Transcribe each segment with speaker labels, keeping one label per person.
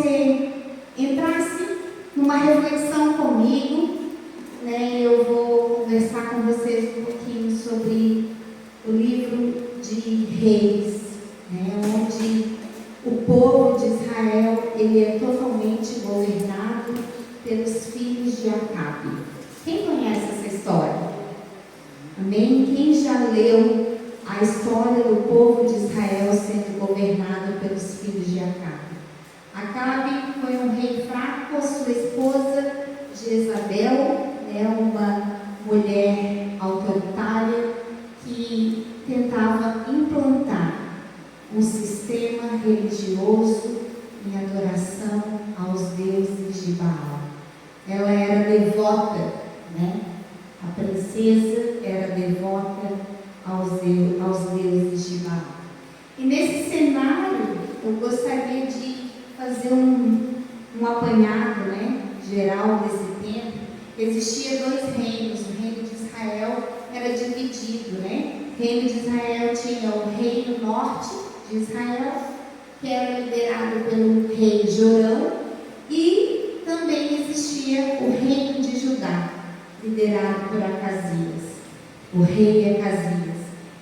Speaker 1: você entrasse numa reflexão comigo, né? Eu vou conversar com vocês um pouquinho sobre o livro de Reis, né? Onde o povo de Israel ele é totalmente governado pelos filhos de Acabe. Quem conhece essa história? Amém? Quem já leu a história do povo de Israel sendo governado pelos filhos de Acabe? Acabe foi um rei fraco, a sua esposa Jezabel, né, uma mulher autoritária que tentava implantar um sistema religioso em adoração aos deuses de Baal. Ela era devota, né? A princesa era devota aos deuses de Baal. E nesse cenário, eu gostaria de fazer um apanhado, né, geral desse tempo. Existia dois reinos. O reino de Israel era dividido, né? O reino de Israel tinha o reino norte de Israel, que era liderado pelo rei Jorão, e também existia o reino de Judá, liderado por Acasias, o rei Acasias.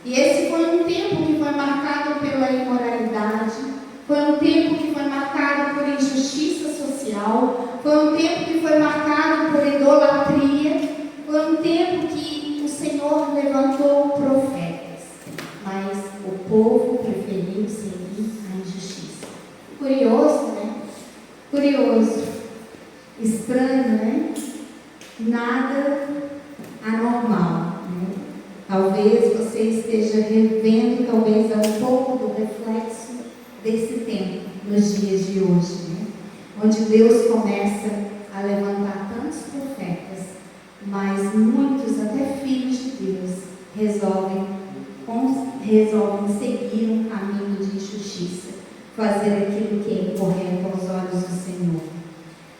Speaker 1: E esse foi um tempo que foi marcado pela imoralidade, foi um tempo que foi marcado por injustiça social, foi um tempo que foi marcado por idolatria, foi um tempo que o Senhor levantou profetas, mas o povo preferiu seguir a injustiça. Curioso, né? Curioso. Estranho, né? Nada anormal, né? Talvez você esteja revendo, talvez é um pouco do reflexo desse tempo, nos dias de hoje, né? Onde Deus começa a levantar tantos profetas, mas muitos, até filhos de Deus, resolvem seguir um caminho de injustiça, fazer aquilo que é incorreto aos olhos do Senhor,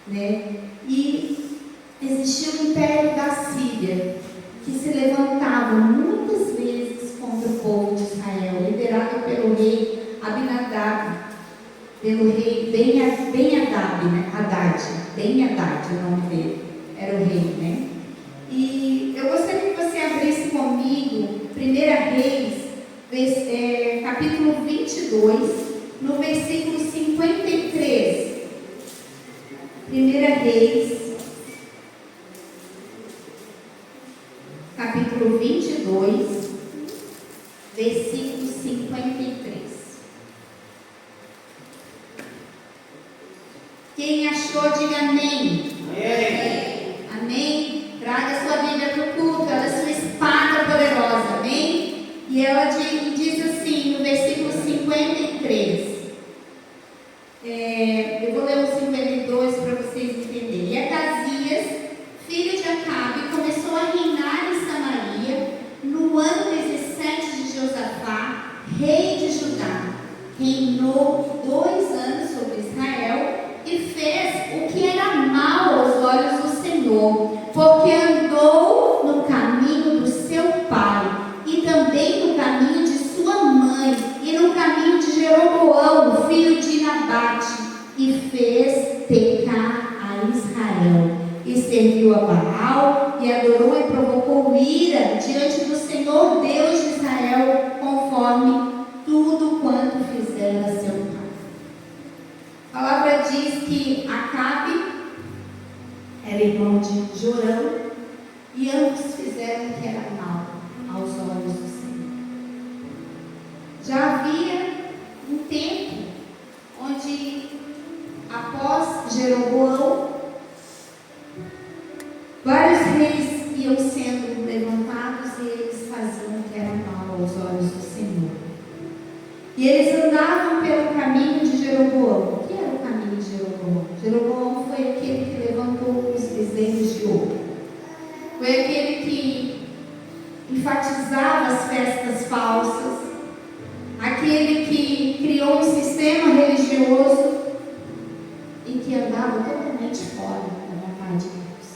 Speaker 1: né? E existia o império da Síria, que se levantava muitas vezes contra o povo de Israel, liderado pelo rei Abinadab, pelo rei Ben-Hadad, né? Ben-Hadad, o nome dele, era o rei, né? E eu gostaria que você abrisse comigo 1 Reis, capítulo 22, no versículo 53. 1 Reis, capítulo 22, versículo 53. Quem achou, diga amém. Amém. Amém. Traga sua Bíblia para o culto, ela é sua espada poderosa, amém? E ela diz assim, no versículo 53. Eu vou ler o 52 para vocês entenderem. E Acasias, filho de Acabe, começou a reinar em Samaria no ano 17 de Josafá, rei de Judá. Reinou 2 anos sobre Israel e fez o que era mal aos olhos do Senhor, porque andou no caminho do seu pai e também no caminho de sua mãe e no caminho de Jeroboão, filho de Nabate, e fez pecar a Israel, e serviu a Baal, e adorou e provocou ira diante do Senhor Deus de Israel, conforme tudo quanto fizera seu pai. A palavra diz que Acabe era irmão de Jorão, e ambos fizeram o que era mal aos olhos do Senhor. Já havia um tempo onde, após Jeroboão, vários reis iam sendo levantados e eles faziam o que era mal aos olhos do Senhor. E eles andavam pelo caminho de Jeroboão. O que era o caminho de Jeroboão? Jeroboão foi aquele que levantou os bezerros de ouro. Foi aquele que enfatizava as festas falsas. Aquele que criou um sistema religioso e que andava totalmente fora da vontade de Deus.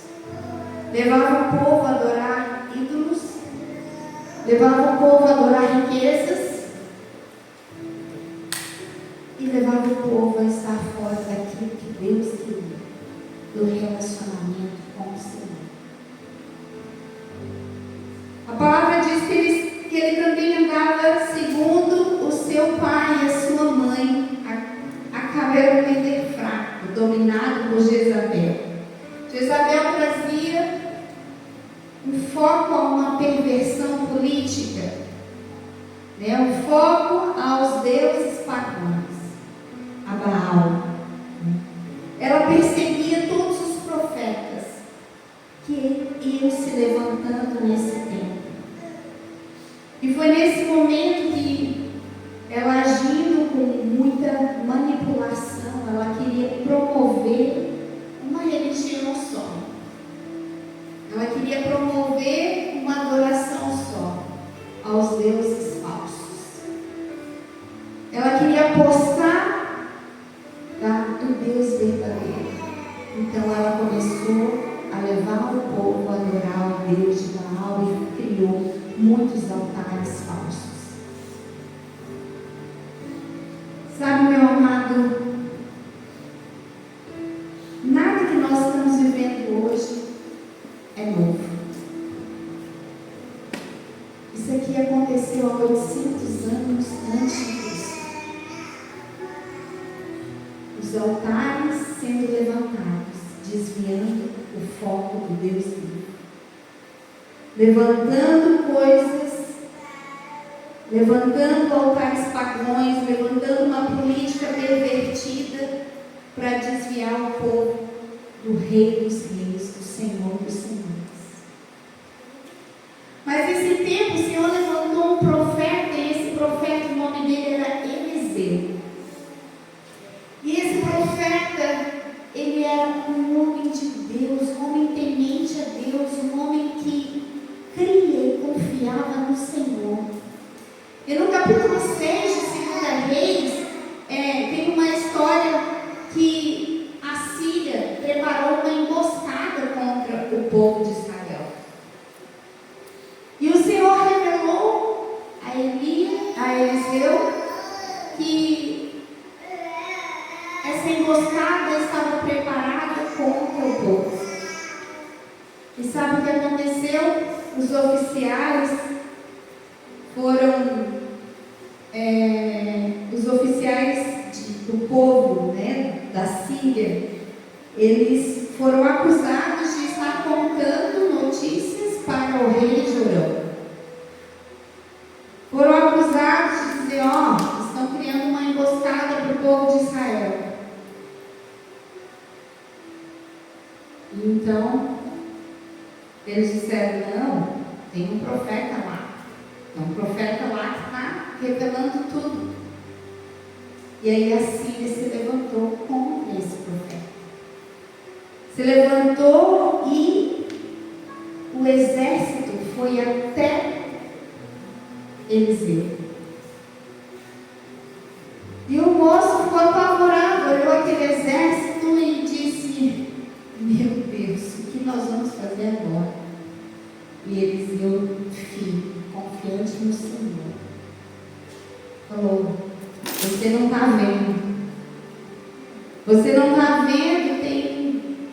Speaker 1: Levava o povo a adorar ídolos, levava o povo a adorar riquezas e levava o povo a estar fora daquilo que era um líder fraco, dominado por Jezabel. Jezabel trazia um foco a uma perversão política, né? Um foco aos deuses pagãos, a Baal. Ela perseguia todos os profetas que iam se levantando nesse tempo. E foi nesse momento que ela, agindo com muita manipulação, ela queria promover uma religião só. Ela queria promover uma adoração só aos deuses falsos. Ela queria apostar do Deus verdadeiro. Então ela começou a levar o povo a adorar o Deus de Baal e criou muitos altares falsos. Sabe, meu amado, nada que nós estamos vivendo hoje é novo. Isso aqui aconteceu há 800 anos antes de Cristo. Os altares sendo levantados, desviando o foco do Deus vivo, levantando coisas, levantando altares pagãos, levantando uma política pervertida para desviar o povo do Rei dos Reis, do Senhor dos Senhores. Mas nesse tempo o Senhor levantou um profeta, e esse profeta, o nome dele era Eliseu. E esse profeta, ele era um homem de Deus, um homem temente a Deus, um homem que cria e confiava no Senhor. E no capítulo 6 de 2 Reis, tem uma história que a Síria preparou uma emboscada contra o povo de Israel. E o Senhor revelou a Eliseu que essa emboscada estava preparada contra o povo. E sabe o que aconteceu? Os oficiais foram do povo, né, da Síria, eles foram acusados de estar contando notícias para o rei Jorão. Foram acusados de dizer, estão criando uma emboscada para o povo de Israel. E então, eles disseram, não, tem um profeta lá. Tem um profeta lá que está revelando tudo. E aí a Síria se levantou contra esse profeta. Se levantou e o exército foi até Eliseu. E o moço ficou apavorado, olhou aquele exército e disse, meu Deus, o que nós vamos fazer agora? E Eliseu, filho, confiante no Senhor, falou, você não está vendo. Você não está vendo, tem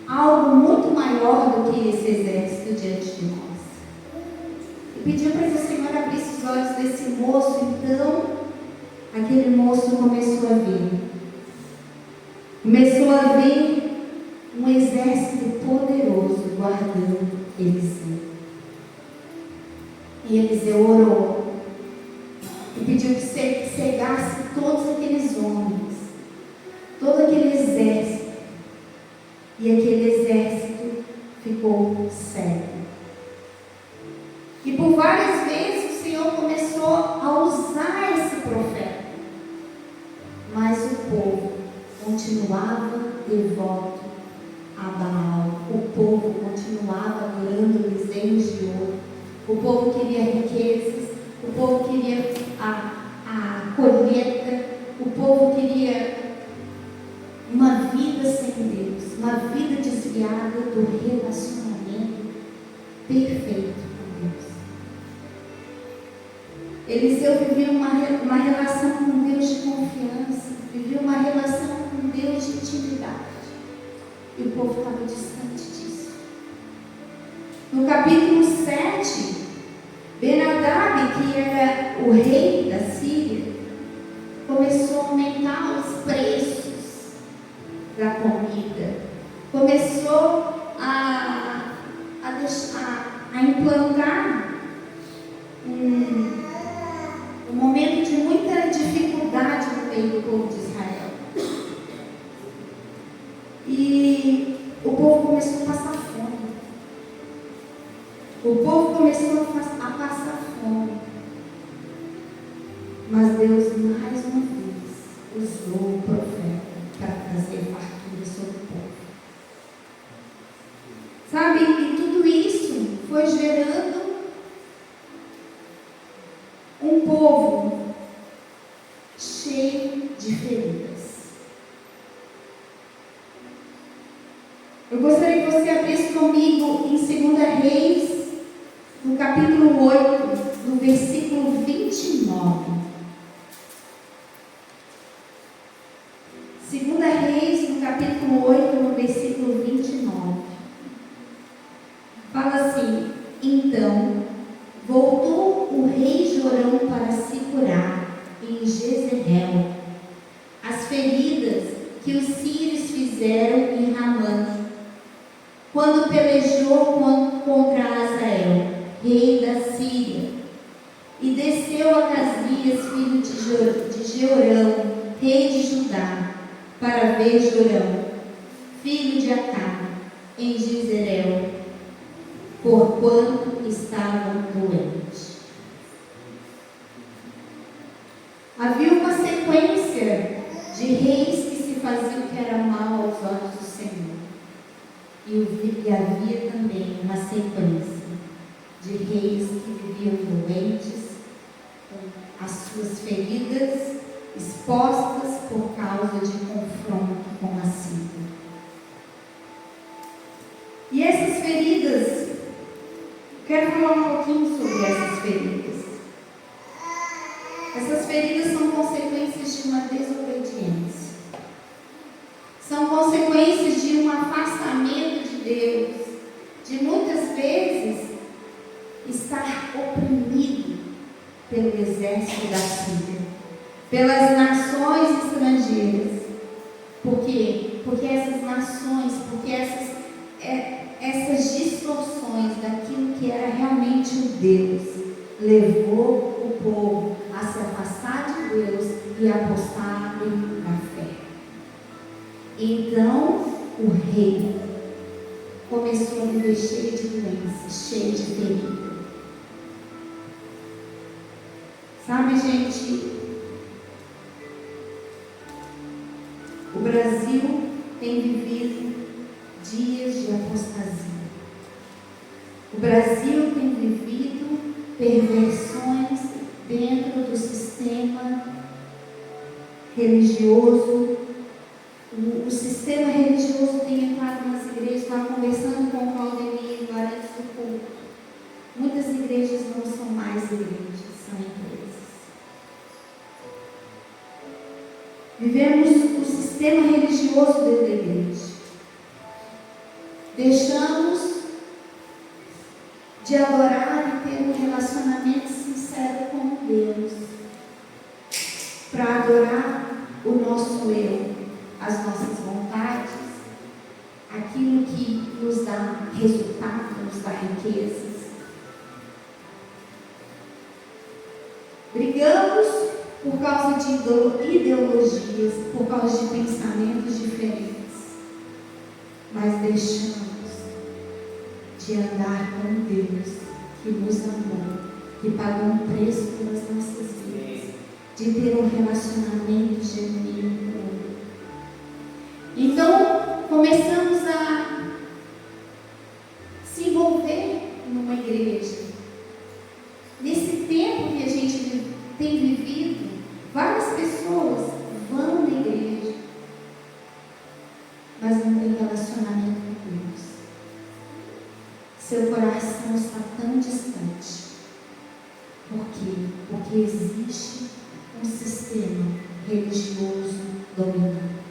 Speaker 1: algo muito maior do que esse exército diante de nós. E pediu para que o Senhor abrisse os olhos desse moço. Então, aquele moço começou a ver. Começou a ver um exército poderoso guardando Eliseu. E Eliseu orou e pediu que cegasse todos aqueles homens, todo aquele exército. E aquele exército ficou cego. E por várias vezes o Senhor começou a usar esse profeta, mas o povo continuava devoto a Baal. O povo continuava adorando bezerros de ouro. O povo queria riquezas, o povo queria a colheita, o povo queria uma vida sem Deus, uma vida desviada do relacionamento perfeito com Deus. Eliseu vivia uma relação com Deus de confiança, vivia uma relação com Deus de intimidade, e o povo estava distante disso. No capítulo 7, Ben-Hadad, que era o rei da Síria, começou a aumentar os preços da comida, começou a implantar um momento de muita dificuldade no meio do povo de Israel. E o povo começou a passar fome. O povo começou a passar fome. Mas Deus, mais uma vez, usou o profeta para trazer fartura sobre o povo. Sabe? E tudo isso foi gerando um povo cheio de feridas. Eu gostaria que você abrisse comigo em 2 Reis, no capítulo 8, no versículo 29. 2 Reis, no capítulo 8, no versículo 29. Fala assim: então voltou o rei Jorão para se curar em Jezreel as feridas que os sírios fizeram em Ramã, quando pelejou contra Azael, rei da Síria, e desceu a Casias, filho de Jeorão, rei de Judá, para ver Jorão, filho de Acabe, em Jezreel, porquanto estavam doentes. Havia uma sequência de reis que se faziam que era mal aos olhos do Senhor. E havia também uma sequência de reis que viviam doentes, com as suas feridas expostas por causa de confronto com a Síria. E essas feridas, quero falar um pouquinho sobre essas feridas. Essas feridas são consequências de uma desobediência. São consequências de um afastamento de Deus, de muitas vezes estar oprimido pelo exército da Síria, pelas nações estrangeiras. Por quê? Porque essas nações, porque essas distorções daquilo que era realmente o Deus, levou o povo a se afastar de Deus e apostarem na fé. Então, o rei começou a viver cheio de doenças, cheio de ferida. Sabe, gente, o Brasil tem vivido dias de apostasia. O Brasil tem vivido perversões dentro do sistema religioso. O sistema religioso tem entrado nas igrejas. Estava conversando com o Claudemir lá antes do culto. Muitas igrejas não são mais igrejas, são empresas. Vivemos o sistema religioso dentro da igreja. Deixamos de adorar e ter um relacionamento sincero com Deus, para adorar o nosso eu, as nossas vontades, aquilo que nos dá resultado, nos dá riquezas. Brigamos por causa de ideologias, por causa de pensamentos diferentes, mas deixamos de andar com Deus que nos amou, que pagou um preço pelas nossas vidas, de ter um relacionamento genuíno com Ele. Então, começamos a se envolver numa igreja. Nesse tempo que a gente tem vivido, várias pessoas vão na igreja, mas não tem relacionamento com Deus. Seu coração está tão distante. Por quê? Porque existe um sistema religioso dominante.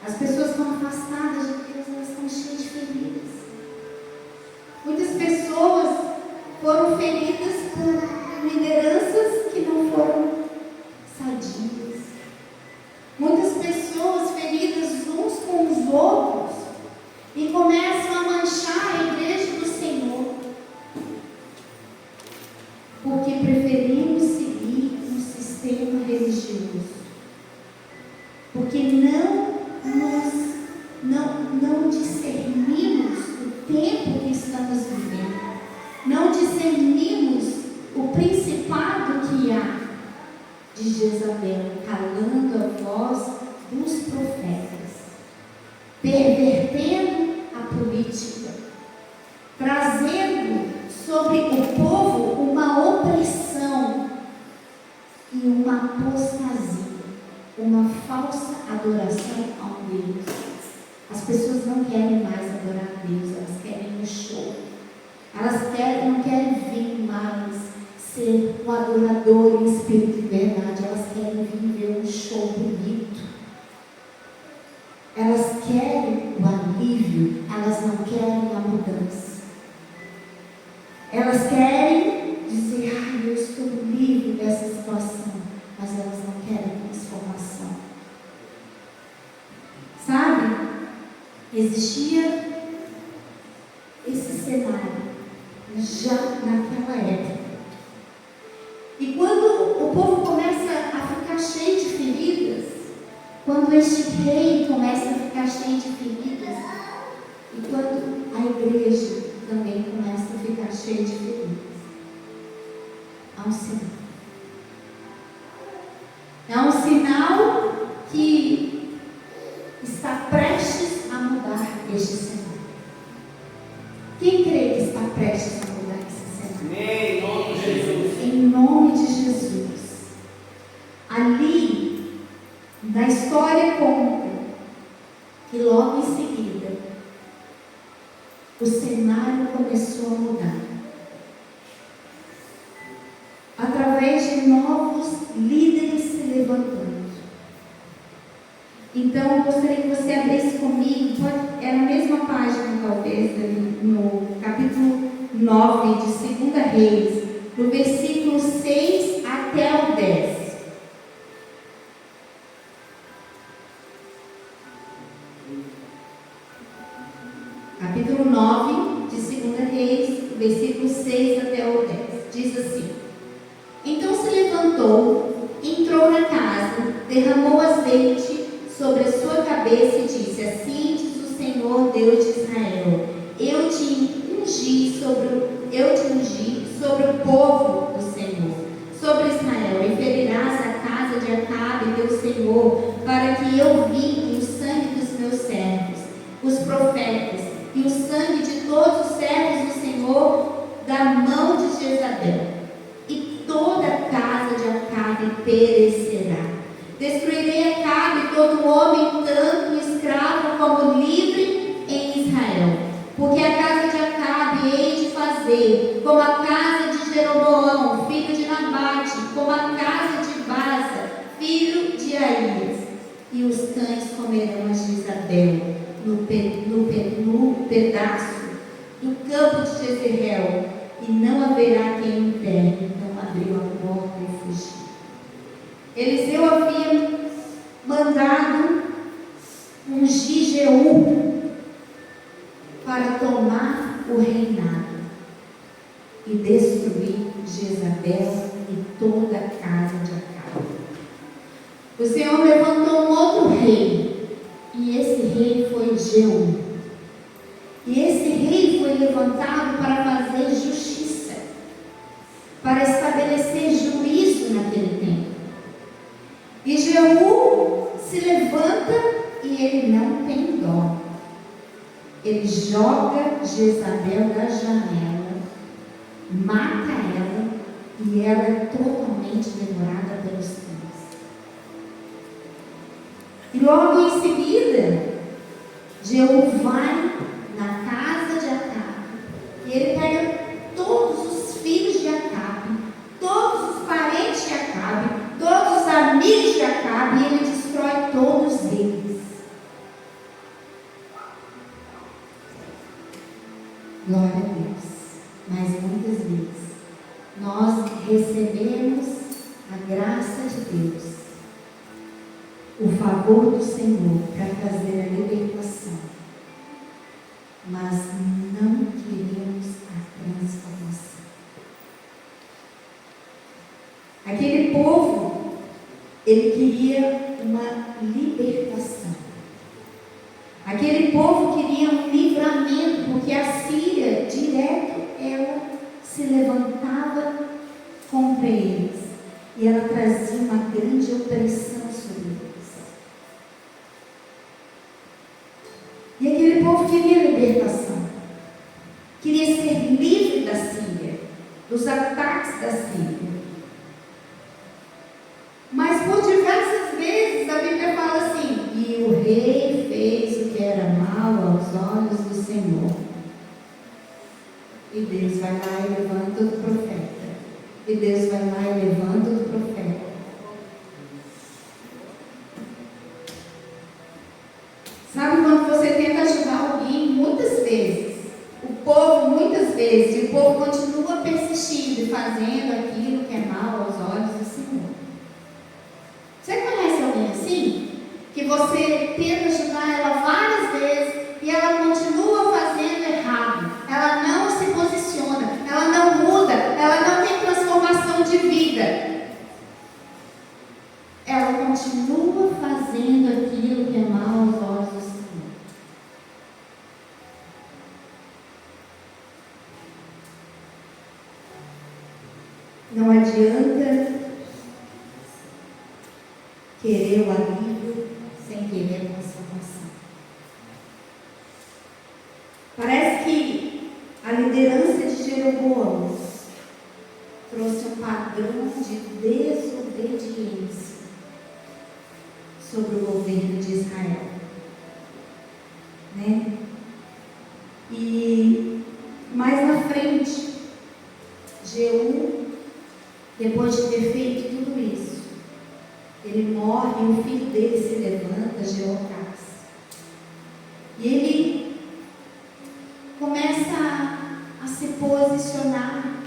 Speaker 1: As pessoas estão afastadas de Deus, elas estão cheias de feridas. Muitas pessoas foram feridas por lideranças que não foram sadias. Muitas pessoas feridas uns pervertendo a política, trazendo sobre o povo uma opressão e uma apostasia, uma falsa adoração ao Deus. As pessoas não querem mais adorar a Deus, elas querem um show. Elas não querem vir mais ser um adorador em espírito e verdade, elas querem vir ver um show bonito. Elas querem o alívio, elas não querem a mudança. Elas querem dizer, eu estou livre dessa situação, mas elas não querem transformação. Sabe? Existia esse cenário já naquela época. E quando o povo começa a ficar cheio de feridas, quando este rei começa a ficar cheio de feridas, e quando a igreja também começa a ficar cheia de feridas, há um sinal. É um sinal que está prestes a mudar este cenário. Quem crê que está prestes a mudar esse cenário?
Speaker 2: Em nome de Jesus.
Speaker 1: Em nome de Jesus. Ali, na história conta que logo em seguida o cenário começou a mudar. Através de novos líderes se levantando. Então, eu gostaria que você abrisse comigo, é na mesma página talvez, no capítulo 9 de 2 Reis, do versículo 6 até o 10. Capítulo 9 de 2 Reis, versículo 6 até o 10. Diz assim: Então se levantou, entrou na casa, derramou azeite sobre a sua cabeça e disse: Assim diz o Senhor Deus de Israel: Eu te ungi sobre o povo do Senhor, sobre Israel, e ferirás a casa de Acabe, teu senhor, para que eu vingue o sangue dos meus servos, os profetas, e o sangue de todos os servos do Senhor da mão de Jezabel, e toda a casa de Acabe perecerá. Destruirei Acabe e todo homem, tanto escravo como livre, em Israel, porque a casa de Acabe hei de fazer como a casa de Jeroboão, filho de Nabate, como a casa de Baza, filho de Aías, e os cães comerão a Jezabel no pedaço do campo de Jezreel, e não haverá quem enterre. Então abriu a porta e fugiu. Eliseu havia mandado ungir Jeú para tomar o reinado e destruir Jezabel e toda a casa de Acabe. O Senhor levantou um outro rei, e esse rei foi Jeú. E esse rei foi levantado para fazer justiça, para estabelecer juízo naquele tempo. E Jeú se levanta e ele não tem dó. Ele joga Jezabel da janela, mata ela, e ela é totalmente devorada pelos cães. E logo em seguida, Jeú vai na casa de Acabe, e ele pega todos os filhos de Acabe, todos os parentes de Acabe, todos os amigos de Acabe, e ele destrói todos eles. Glória a Deus. Mas muitas vezes nós recebemos a graça de Deus, o favor do Senhor para trazer a libertação, mas não queremos a transformação. Aquele povo, ele queria uma libertação. Aquele povo queria um livramento, porque a Síria, direto, ela se levantava contra eles, e ela trazia uma grande opressão sobre eles. E aquele povo queria libertação, queria ser livre da Síria, dos ataques da Síria. Mas por diversas vezes a Bíblia fala assim: e o rei fez o que era mal aos olhos do Senhor. E Deus vai lá e levanta o profeta. E Deus vai lá e levanta o profeta. Sabe quando você tenta ajudar alguém muitas vezes, o povo muitas vezes, e o povo continua persistindo e fazendo aquilo que é mal aos olhos do Senhor. Você conhece alguém assim? Que você tenta ajudar ela várias vezes e ela continua fazendo errado. Ela não se posiciona, ela não muda, ela não tem transformação de vida. Ela continua fazendo aquilo que é mal aos olhos do Senhor. Não adianta querer o alívio sem querer a transformação. Parece que a liderança de Jeroboão trouxe um padrão de desobediência sobre o governo de Israel, né? E mais na frente, Jeú, depois de ter feito tudo isso, ele morre e o filho dele se levanta, Jeocás. E ele começa a se posicionar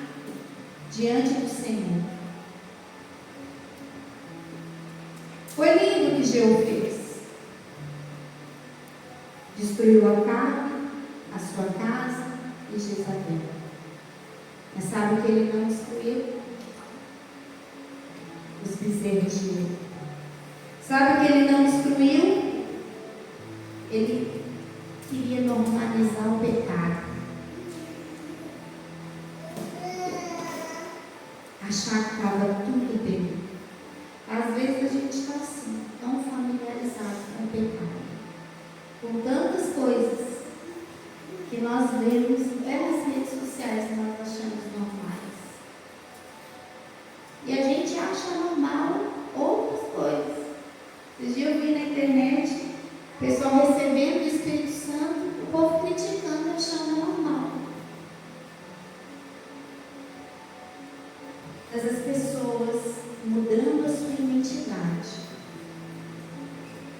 Speaker 1: diante do Senhor. Foi lindo o que Jeú fez. Destruiu Acabe, a sua casa e Jezabel. Mas sabe o que ele não destruiu? Os bezerros de ouro. Sabe o que ele não destruiu? Ele queria normalizar o pecado. Achar que estava tudo bem. Às vezes a gente está assim, tão familiarizado com o pecado, com tantas coisas que nós vemos nas redes sociais que nós achamos normais. E a gente acha normal outras coisas. Esses dias eu vi na internet o pessoal recebendo o Espírito Santo, o povo criticando, achando normal. Essas pessoas mudando a sua identidade,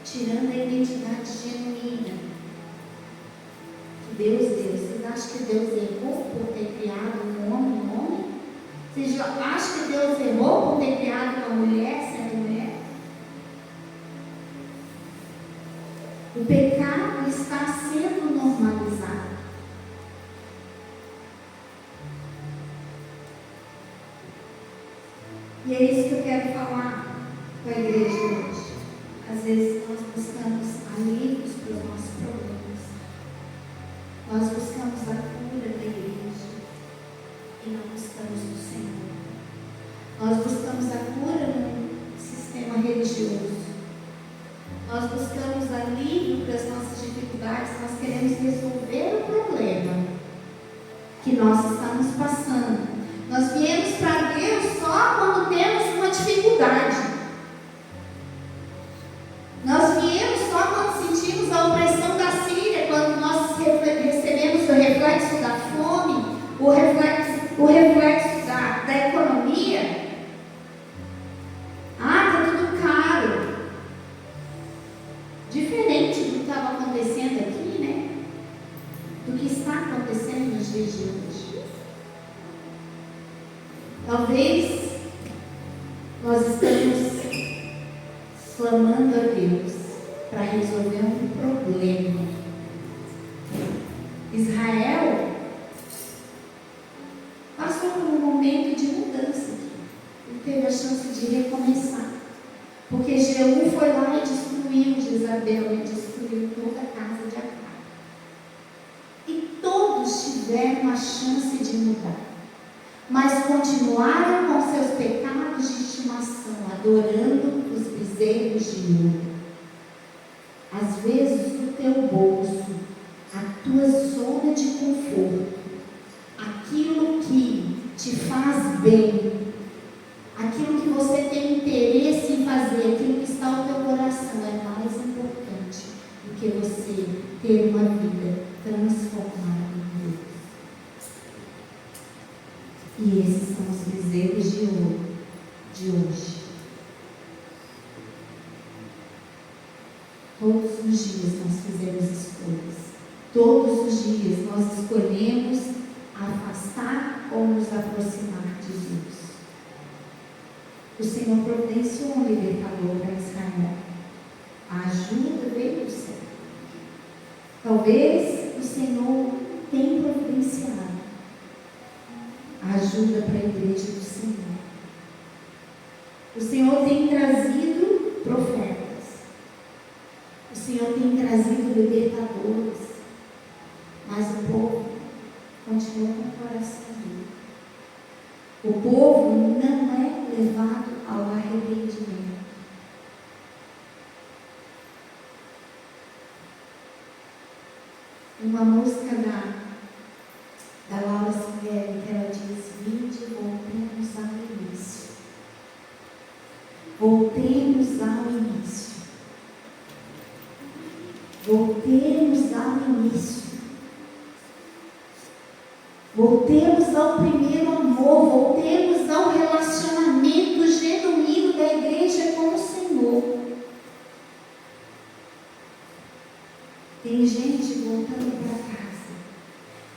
Speaker 1: tirando a identidade genuína que Deus deu. Vocês acham que Deus errou por ter criado um homem? Vocês acham que Deus errou por ter criado uma mulher sendo mulher? O pecado está sendo normalizado. E é isso que eu quero falar com a igreja hoje. Às vezes nós buscamos alívios para os nossos problemas. Nós buscamos a cura da igreja e não buscamos do Senhor. Nós buscamos a cura no sistema religioso. Nós buscamos alívio para as nossas dificuldades. Nós queremos resolver o problema que nós estamos passando. Nós viemos para Deus só quando temos uma dificuldade. Nós viemos só quando sentimos a opressão da Síria, quando nós recebemos o reflexo da fome, o reflexo da economia. Está tudo caro. Diferente do que estava acontecendo aqui, né? Do que está acontecendo nos dias de hoje. Talvez nós estamos clamando a Deus para resolver um problema. Israel passou por um momento de mudança e teve a chance de recomeçar, porque Jeú foi lá e destruiu Jezabel e destruiu toda a casa de Acabe. E todos tiveram a chance de mudar, mas continuaram com seus pecados de estimação, adorando os bezerros de ouro. Às vezes o teu bolso tua zona de conforto, aquilo que te faz bem, aquilo que você tem interesse em fazer, aquilo que está no teu coração, é mais importante do que você ter uma vida transformada em Deus. E esses são os bezerros de ouro de hoje. Todos os dias nós fizemos escolhas. Todos os dias nós escolhemos afastar ou nos aproximar de Deus. O Senhor providenciou um libertador para Israel. A ajuda veio do céu. Talvez o Senhor tenha providenciado a ajuda para a igreja do Senhor. O Senhor tem trazido profetas. O Senhor tem trazido libertadores. Mas o povo continua com o coração duro. O povo não é levado ao arrependimento. Uma música da Laura Silveira, que ela diz: vinde, voltemos ao início. Voltemos ao início. Voltemos ao início. Voltemos ao primeiro amor. Voltemos ao relacionamento genuíno da igreja com o Senhor. Tem gente voltando para casa.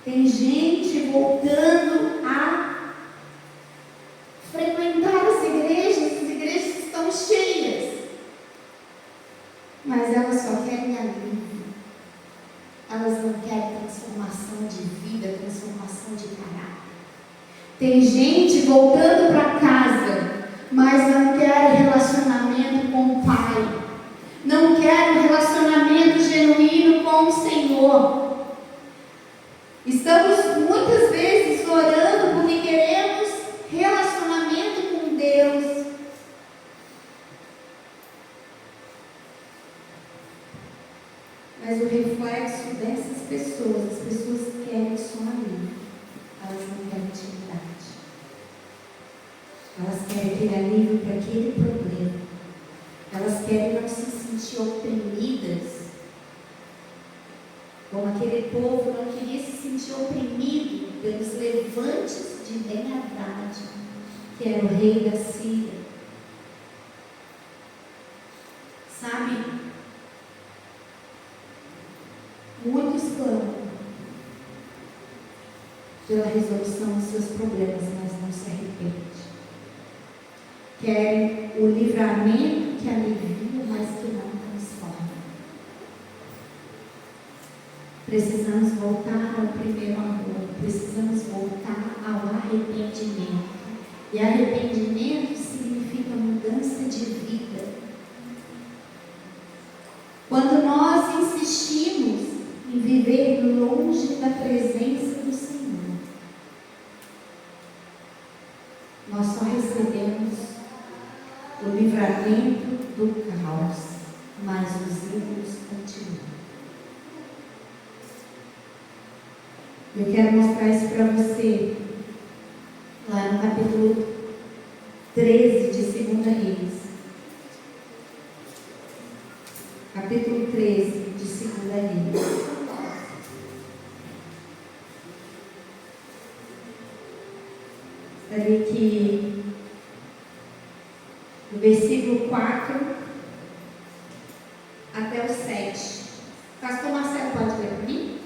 Speaker 1: Tem gente voltando a frequentar as igrejas estão cheias. Mas elas só querem alívio. Elas não querem transformação de vida, transformação de caráter. Tem gente voltando para casa, mas não quer relacionamento com o Pai. Não quer um relacionamento genuíno com o Senhor. Estamos muitas vezes orando porque queremos relacionamento com Deus. Mas o reflexo dessas pessoas, as pessoas querem só alívio. Elas não querem intimidade. Elas querem aquele alívio para aquele problema. Elas querem não se sentir oprimidas. Como aquele povo não queria se sentir oprimido pelos levantes de Ben-Hadad, que era o rei da Síria. Sabe? Muitos clamam pela resolução dos seus problemas, mas não se arrependem. Querem o livramento que alivia, mas que não transforma. Precisamos voltar ao primeiro amor. Precisamos voltar ao arrependimento. E arrependimento significa mudança de vida. Quando nós insistimos em viver longe da presença do Senhor, nós só recebemos o livramento do caos, mas os ídolos continuam. Eu quero mostrar isso para você lá no capítulo 13 de 2 Reis. Capítulo 13 de 2 Reis. Gostaria que do versículo 4 até o 7. Pastor Marcelo, pode ler para mim?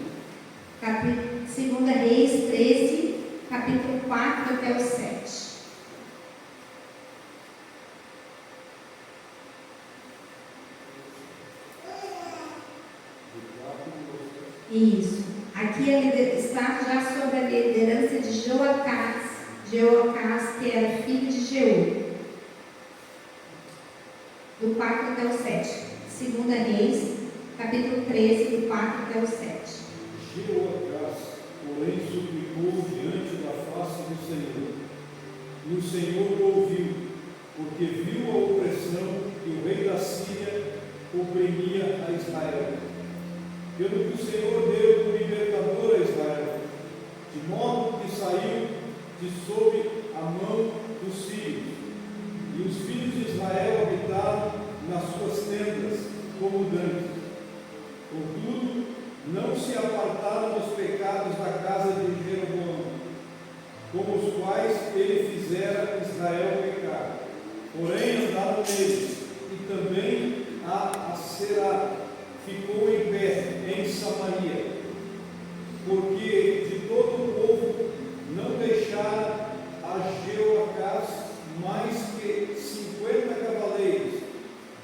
Speaker 1: 2 Reis 13, capítulo 4 até o 7. Isso. Aqui está já sobre a liderança de Joacás, que era filho de Jeú. Do 4 até o 7. 2 Reis, capítulo 13, do 4 até o 7.
Speaker 2: Joacás, porém, suplicou diante da face do Senhor. E o Senhor o ouviu, porque viu a opressão que o rei da Síria oprimia a Israel. Pelo que o Senhor deu por Salvador a Israel, de modo que saiu de sob a mão dos sírios, e os filhos de Israel habitaram nas suas tendas, como dantes. Contudo, não se apartaram dos pecados da casa de Jeroboão, como os quais ele fizera Israel pecar. Porém, andaram neles, e também a Aserá ficou em pé em Samaria, porque de todo o povo não deixara a Jeoacás mais que 50 cavaleiros,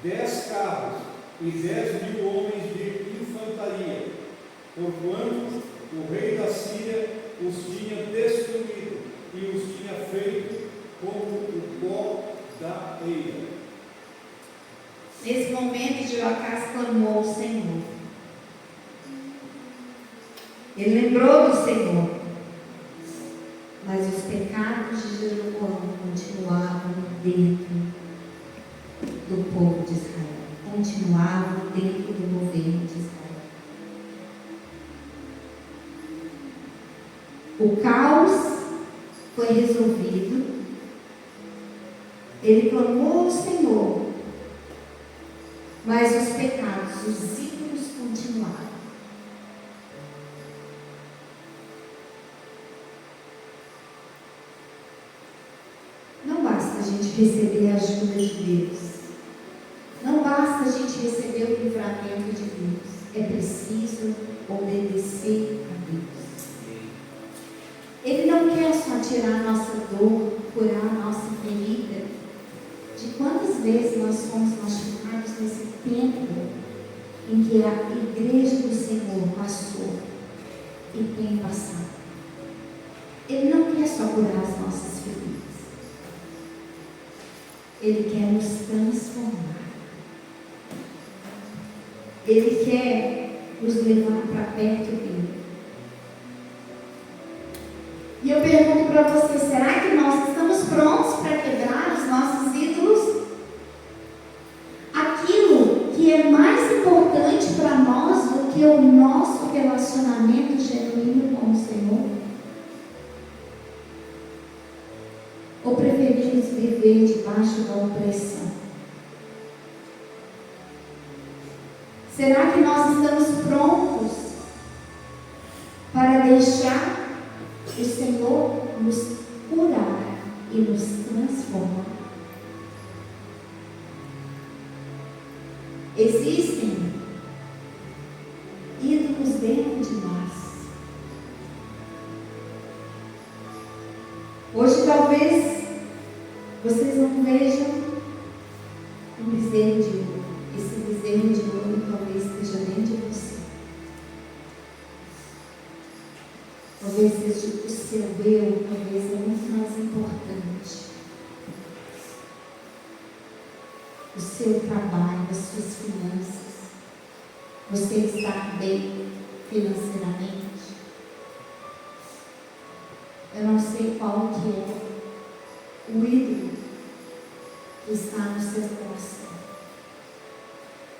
Speaker 2: 10 carros e 10.000 homens de infantaria, porquanto o rei da Síria os tinha destruído e os tinha feito como o pó da eira.
Speaker 1: Nesse momento, Jeoacás clamou ao Senhor. Ele lembrou do Senhor, mas os pecados de Jeroboão continuavam dentro do povo de Israel, continuavam dentro do governo de Israel. O caos foi resolvido, ele clamou ao Senhor, mas os pecados, os ídolos continuaram. Não basta a gente receber a ajuda de Deus. Não basta a gente receber o livramento de Deus. É preciso obedecer a Deus. Ele não quer só tirar a nossa dor, curar a nossa ferida. De quantas vezes nós fomos machucados nesse tempo em que a igreja do Senhor passou e tem passado. Ele não quer só curar as nossas feridas. Ele quer nos transformar. Ele quer nos levar para perto dele. E eu pergunto para você, será que nós estamos prontos para quebrar os nossos ídolos? Aquilo que é mais importante para nós do que o nosso relacionamento genuíno com o Senhor? Ou preferimos viver debaixo da opressão? Será que nós estamos prontos para deixar o Senhor nos curar e nos transformar? Existem ídolos dentro de nós. Hoje talvez vocês não vejam um bezerro de ouro. Esse bezerro de ouro talvez esteja dentro de você. Talvez seja o seu eu, talvez é muito mais importante. O seu trabalho, as suas finanças. Você estar bem financeiramente. Eu não sei qual que é o ídolo que está no seu coração.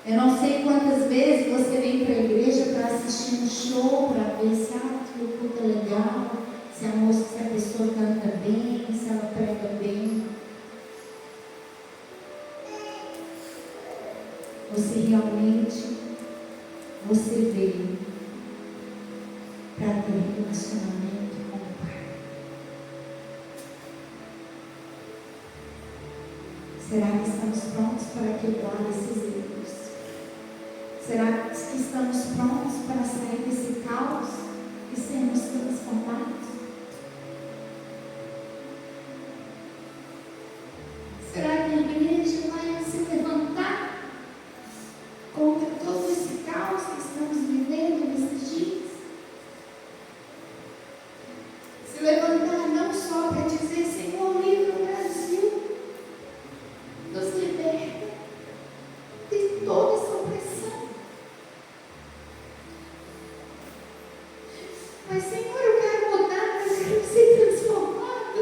Speaker 1: Eu não sei quantas vezes você vem para a igreja para assistir um show, para ver se o culto é legal, se a pessoa canta bem, se ela prega bem. Você realmente, você veio para ter relacionamento com o Pai. Será que estamos prontos para quebrar esses ídolos? Será que estamos prontos para sair desse caos e sermos transformados? Será que a igreja vai se levantar contra todo esse caos que estamos vivendo nesses dias? Se levantar não só para dizer, Senhor, livra o Brasil, nos liberta de toda essa opressão. Mas, Senhor, eu quero mudar, eu quero ser transformado.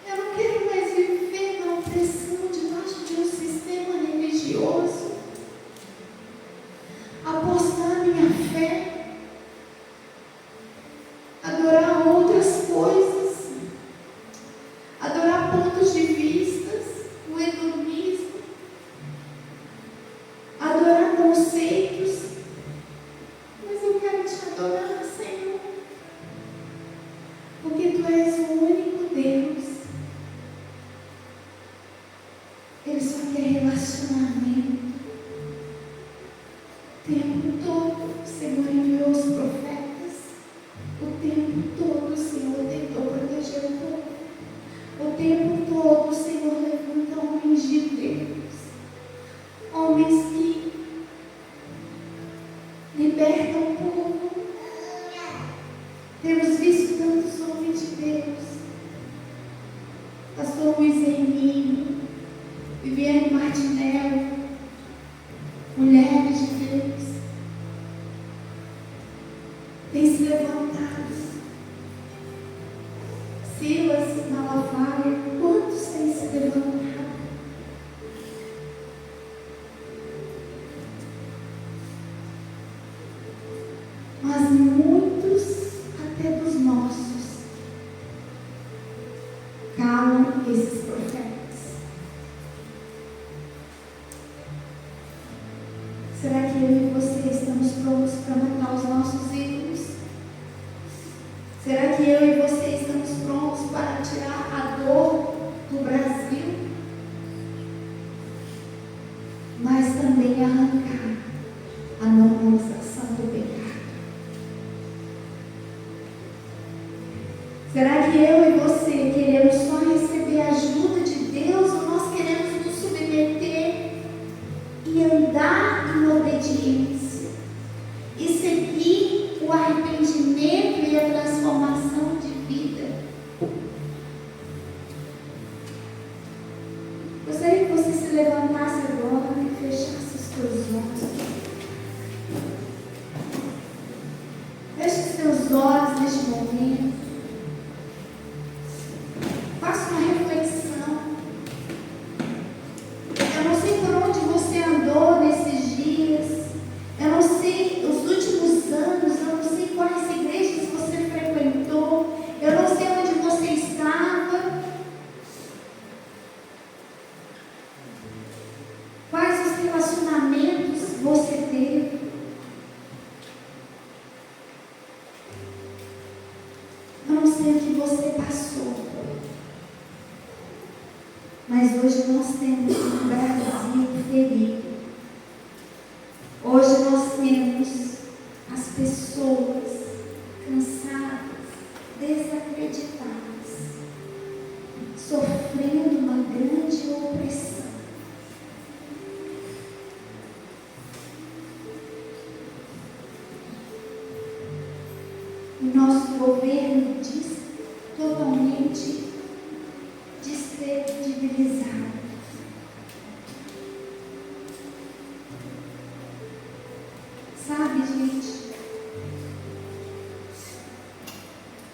Speaker 1: Eu não quero mais viver na opressão debaixo de um sistema religioso. Apostar minha fé direcionamento. O tempo todo o Senhor enviou os profetas. O tempo todo o Senhor tentou proteger o povo. O tempo todo o Senhor levanta homens de Deus. Homens que libertam o povo. Temos visto tantos homens de Deus. Pastor Luiz Hermínio, Viviane Martinelli, mulheres de Deus, têm se levantado. Silas Malafaia, quantos têm se levantado? Mas muitos, até dos nossos, calam esses profetas. Será que eu e você estamos prontos para matar os nossos ídolos? Será que eu e você estamos prontos para tirar a dor do Brasil? Mas também arrancar a normalização do pecado. Será que eu e você queremos só receber a ajuda de Deus ou nós queremos nos submeter e andar em obediência e seguir o arrependimento e a transformação de vida? Gostaria que você se levantasse agora e fechasse os teus olhos. Feche os teus olhos neste momento. Faça uma reflexão. Eu não sei por onde você andou nesses dias. Eu não sei os últimos anos. Eu não sei quais igrejas você frequentou. Eu não sei onde você estava. Quais os relacionamentos você teve. Eu não sei o que você passou. Mas hoje nós temos um Brasil ferido. Hoje nós temos as pessoas cansadas, desacreditadas, sofrendo uma grande opressão. O nosso governo diz totalmente descredibilizado. Sabe, gente,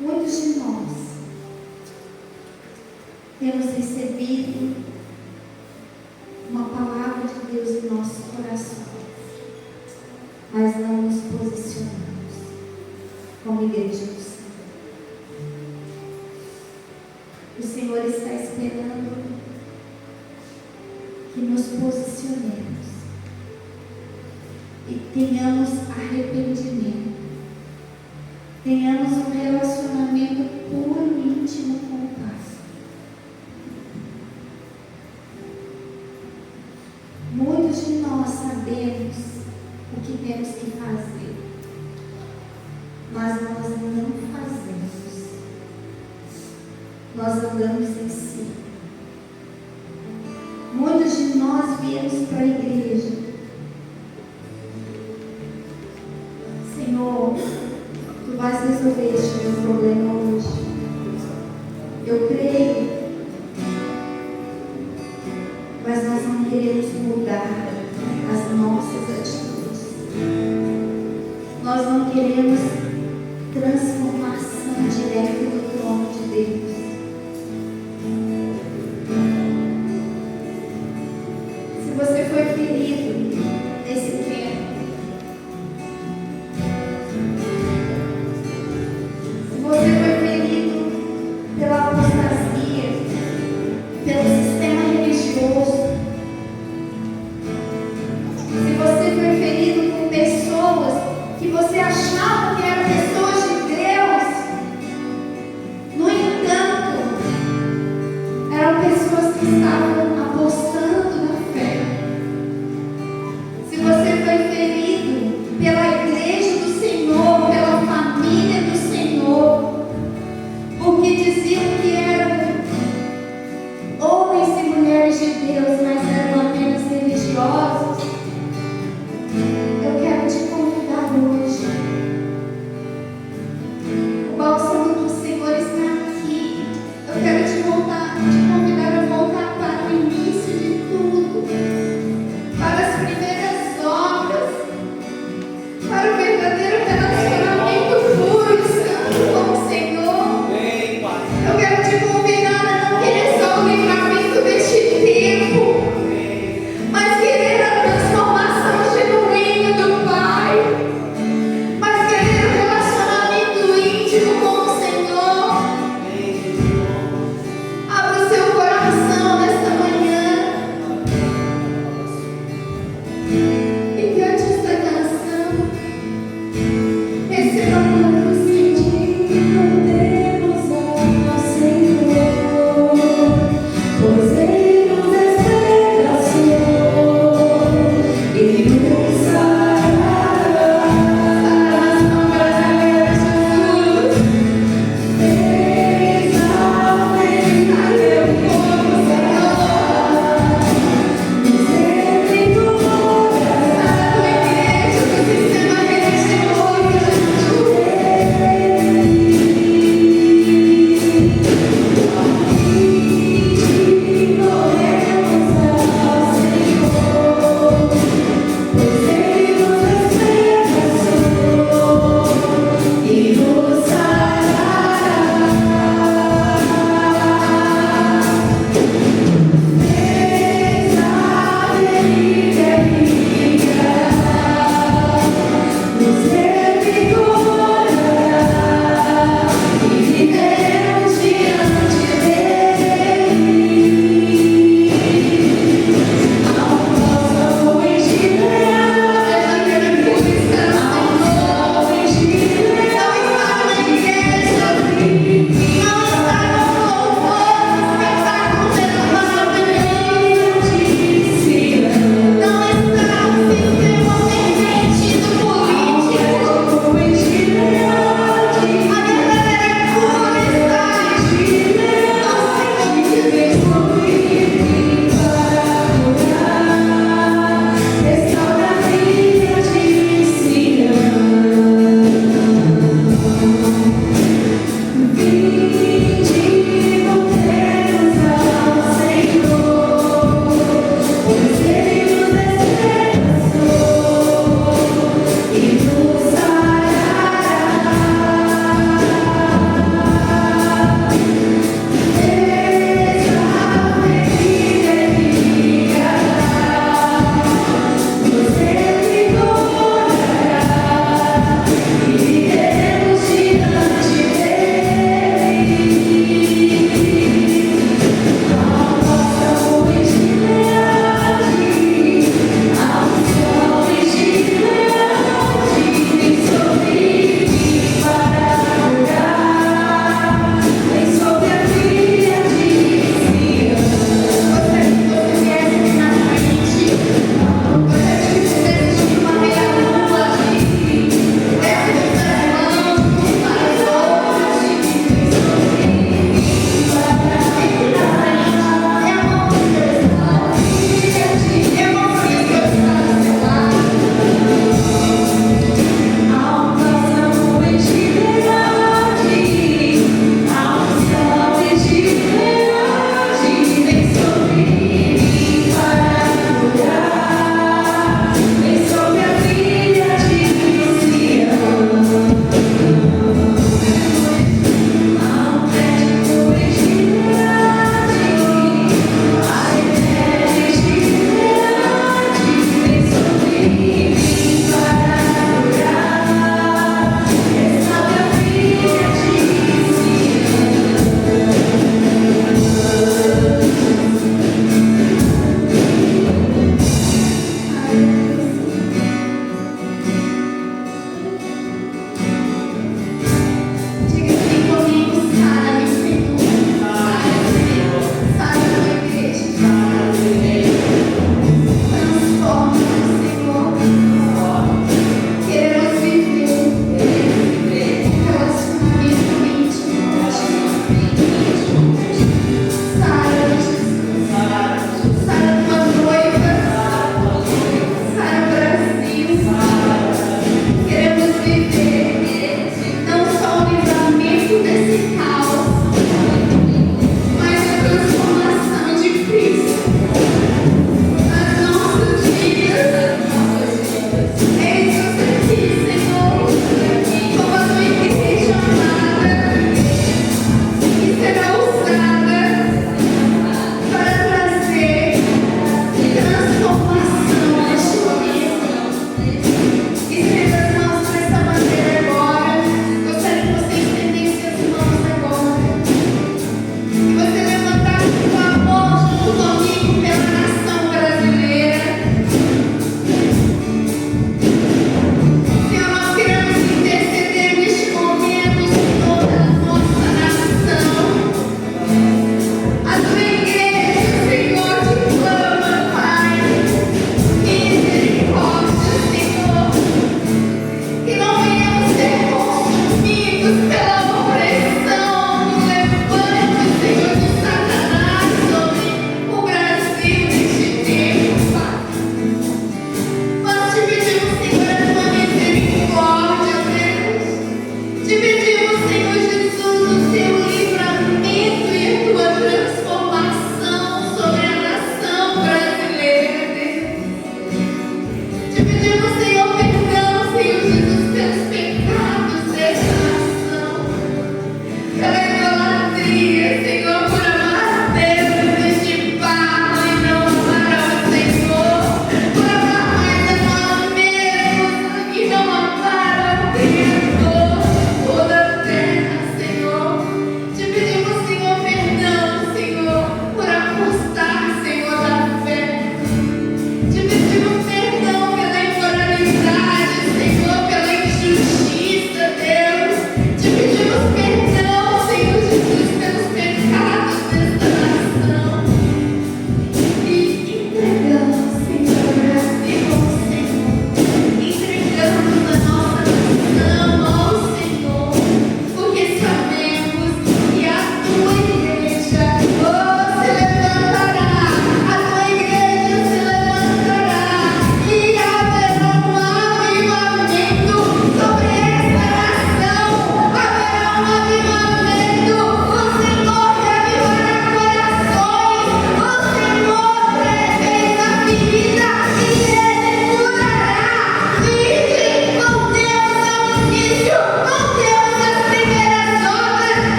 Speaker 1: muitos de nós temos recebido uma palavra de Deus em nossos corações, mas não nos posicionamos como igreja do Senhor. O Senhor está esperando que nos posicionemos e tenhamos arrependimento, tenhamos um relacionamento puro e íntimo com o Pai. Muitos de nós sabemos o que temos que fazer, mas nós não fazemos. Nós andamos em si. Muitos de nós viemos para a igreja. Senhor, Tu vais resolver este meu problema hoje. Eu creio, mas nós não queremos mudar as nossas atitudes. Nós não queremos transformação direta do trono de Deus. Se você foi ferido nesse tempo, se você foi ferido pela apostasia, pelo sistema religioso, se você foi ferido por pessoas que você achava que eram pessoas de Deus, no entanto, eram pessoas que estavam apostando na fé, para o